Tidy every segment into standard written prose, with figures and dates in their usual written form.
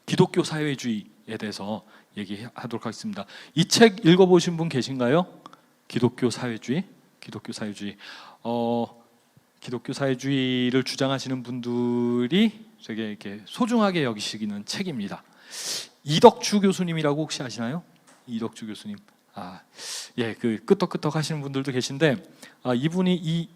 기독교 사회주의에 대해서 얘기하도록 하겠습니다. 이 책 읽어보신 분 계신가요? 기독교 사회주의. 기독교 사회주의를 주장하시는 분들이 되게 이렇게 소중하게 여기시기는 책입니다. 이덕주 교수님이라고 혹시 아시나요? 이덕주 교수님. 그 끄떡끄떡 하시는 분들도 계신데 이분이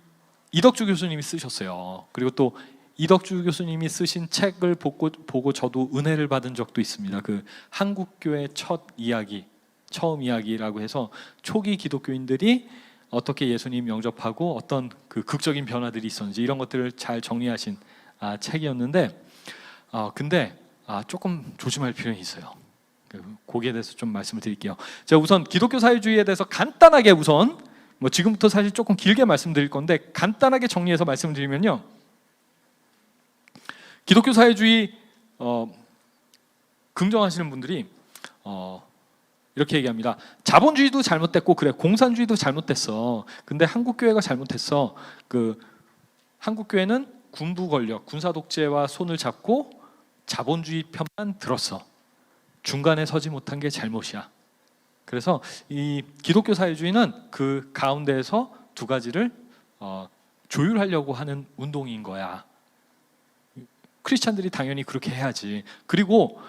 이덕주 교수님이 쓰셨어요. 그리고 또 이덕주 교수님이 쓰신 책을 보고 저도 은혜를 받은 적도 있습니다. 그 한국교회 처음 이야기라고 해서 초기 기독교인들이 어떻게 예수님 영접하고 어떤 그 극적인 변화들이 있었는지 이런 것들을 잘 정리하신 책이었는데 근데 조금 조심할 필요는 있어요. 거기에 대해서 좀 말씀을 드릴게요. 제가 우선 기독교 사회주의에 대해서 간단하게 우선 지금부터 사실 조금 길게 말씀드릴 건데 간단하게 정리해서 말씀을 드리면요. 기독교 사회주의 긍정하시는 분들이 이렇게 얘기합니다. 자본주의도 잘못됐고 그래 공산주의도 잘못됐어. 근데 한국교회가 잘못했어. 한국교회는 군부 권력, 군사 독재와 손을 잡고 자본주의 편만 들었어. 중간에 서지 못한 게 잘못이야. 그래서 이 기독교 사회주의는 그 가운데에서 두 가지를 조율하려고 하는 운동인 거야. 크리스찬들이 당연히 그렇게 해야지. 그리고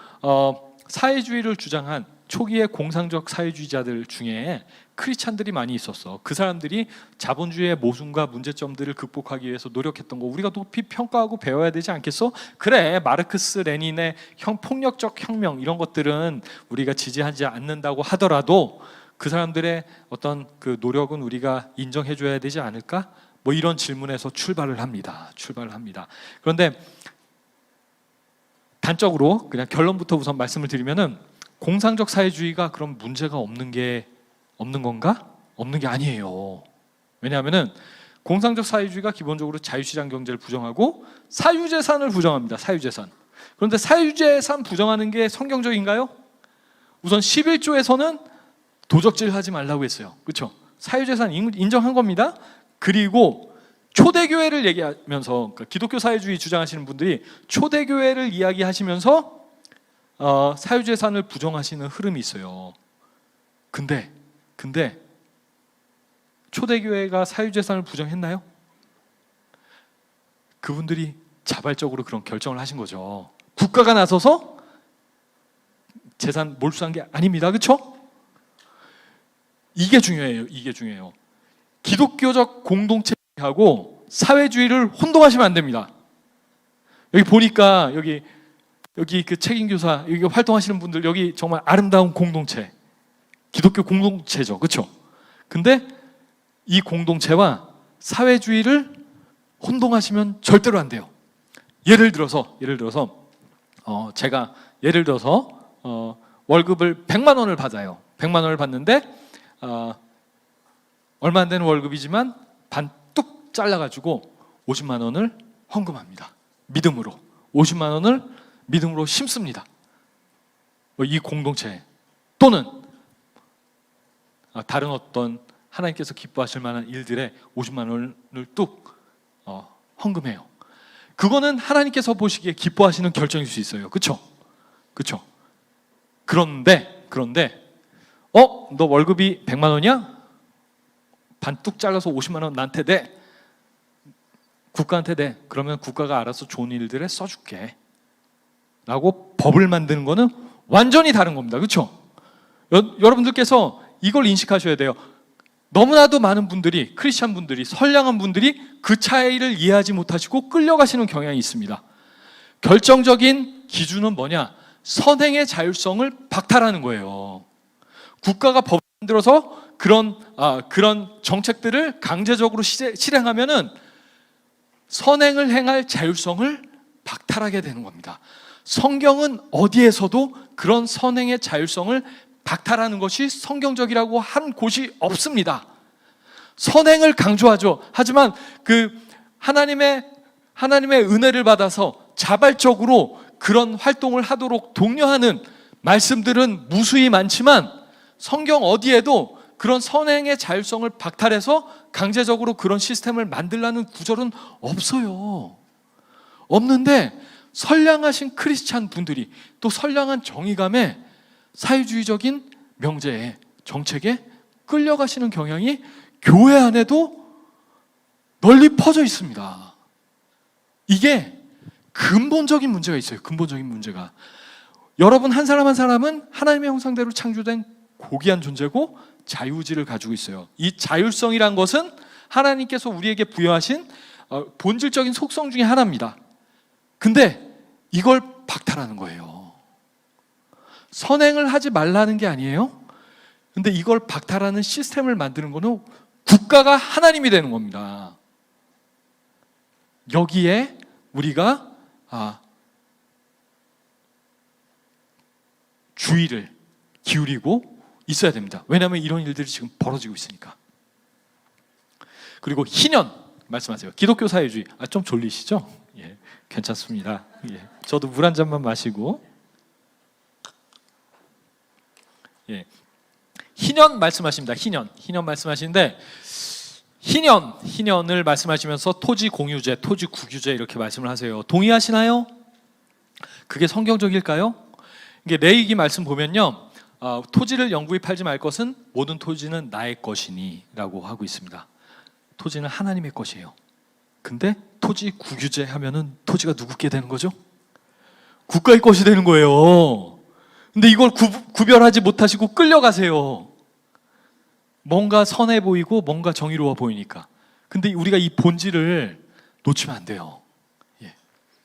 사회주의를 주장한 초기의 공상적 사회주의자들 중에 크리스찬들이 많이 있었어. 그 사람들이 자본주의의 모순과 문제점들을 극복하기 위해서 노력했던 거 우리가 높이 평가하고 배워야 되지 않겠어? 그래, 마르크스 레닌의 폭력적 혁명 이런 것들은 우리가 지지하지 않는다고 하더라도 그 사람들의 어떤 그 노력은 우리가 인정해줘야 되지 않을까? 이런 질문에서 출발을 합니다. 그런데 단적으로 그냥 결론부터 우선 말씀을 드리면은 공상적 사회주의가 그럼 문제가 없는 건가? 없는 게 아니에요. 왜냐하면은 공상적 사회주의가 기본적으로 자유시장 경제를 부정하고 사유재산을 부정합니다. 사유재산. 그런데 사유재산 부정하는 게 성경적인가요? 우선 11조에서는 도적질하지 말라고 했어요. 그렇죠? 사유재산 인정한 겁니다. 그리고 초대교회를 얘기하면서 그러니까 기독교 사회주의 주장하시는 분들이 초대교회를 이야기하시면서 사유재산을 부정하시는 흐름이 있어요. 근데 초대교회가 사유재산을 부정했나요? 그분들이 자발적으로 그런 결정을 하신 거죠. 국가가 나서서 재산 몰수한 게 아닙니다. 그렇죠? 이게 중요해요. 기독교적 공동체하고 사회주의를 혼동하시면 안 됩니다. 여기 보니까 여기 그 책임교사 여기 활동하시는 분들 여기 정말 아름다운 공동체, 기독교 공동체죠, 그렇죠? 근데 이 공동체와 사회주의를 혼동하시면 절대로 안 돼요. 예를 들어서 제가 월급을 100만 원을 받아요. 100만 원을 받는데 얼마 안 되는 월급이지만 반 뚝 잘라가지고 50만 원을 헌금합니다. 믿음으로 50만 원을 믿음으로 심습니다. 이 공동체 또는 다른 어떤 하나님께서 기뻐하실 만한 일들에 50만 원을 뚝 헌금해요. 그거는 하나님께서 보시기에 기뻐하시는 결정일 수 있어요. 그렇죠? 그런데 너 월급이 100만 원이야? 반 뚝 잘라서 50만 원 나한테 내. 국가한테 내. 그러면 국가가 알아서 좋은 일들에 써줄게 라고 법을 만드는 거는 완전히 다른 겁니다. 그렇죠? 여러분들께서 이걸 인식하셔야 돼요. 너무나도 많은 분들이, 크리스찬 분들이, 선량한 분들이 그 차이를 이해하지 못하시고 끌려가시는 경향이 있습니다. 결정적인 기준은 뭐냐? 선행의 자율성을 박탈하는 거예요. 국가가 법 만들어서 그런 정책들을 강제적으로 실행하면은 선행을 행할 자율성을 박탈하게 되는 겁니다. 성경은 어디에서도 그런 선행의 자율성을 박탈하는 것이 성경적이라고 한 곳이 없습니다. 선행을 강조하죠. 하지만 그 하나님의 은혜를 받아서 자발적으로 그런 활동을 하도록 독려하는 말씀들은 무수히 많지만 성경 어디에도 그런 선행의 자율성을 박탈해서 강제적으로 그런 시스템을 만들라는 구절은 없어요. 없는데 선량하신 크리스찬 분들이 또 선량한 정의감에 사회주의적인 명제에 정책에 끌려가시는 경향이 교회 안에도 널리 퍼져 있습니다. 이게 근본적인 문제가 있어요. 근본적인 문제가. 여러분 한 사람 한 사람은 하나님의 형상대로 창조된 고귀한 존재고 자유의지를 가지고 있어요. 이 자율성이란 것은 하나님께서 우리에게 부여하신 본질적인 속성 중에 하나입니다. 근데 이걸 박탈하는 거예요. 선행을 하지 말라는 게 아니에요. 근데 이걸 박탈하는 시스템을 만드는 거는 국가가 하나님이 되는 겁니다. 여기에 우리가 주의를 기울이고 있어야 됩니다. 왜냐하면 이런 일들이 지금 벌어지고 있으니까. 그리고 희년 말씀하세요. 기독교 사회주의. 좀 졸리시죠? 예, 괜찮습니다. 예, 저도 물 한 잔만 마시고. 예, 희년 말씀하십니다. 희년 말씀하시는데 희년을 말씀하시면서 토지 공유제, 토지 국유제 이렇게 말씀을 하세요. 동의하시나요? 그게 성경적일까요? 이게 레위기 말씀 보면요, 토지를 영구히 팔지 말 것은 모든 토지는 나의 것이니라고 하고 있습니다. 토지는 하나님의 것이에요. 근데 토지 국유제 하면은 토지가 누구께 되는 거죠? 국가의 것이 되는 거예요. 근데 이걸 구별하지 못하시고 끌려가세요. 뭔가 선해 보이고 뭔가 정의로워 보이니까. 근데 우리가 이 본질을 놓치면 안 돼요.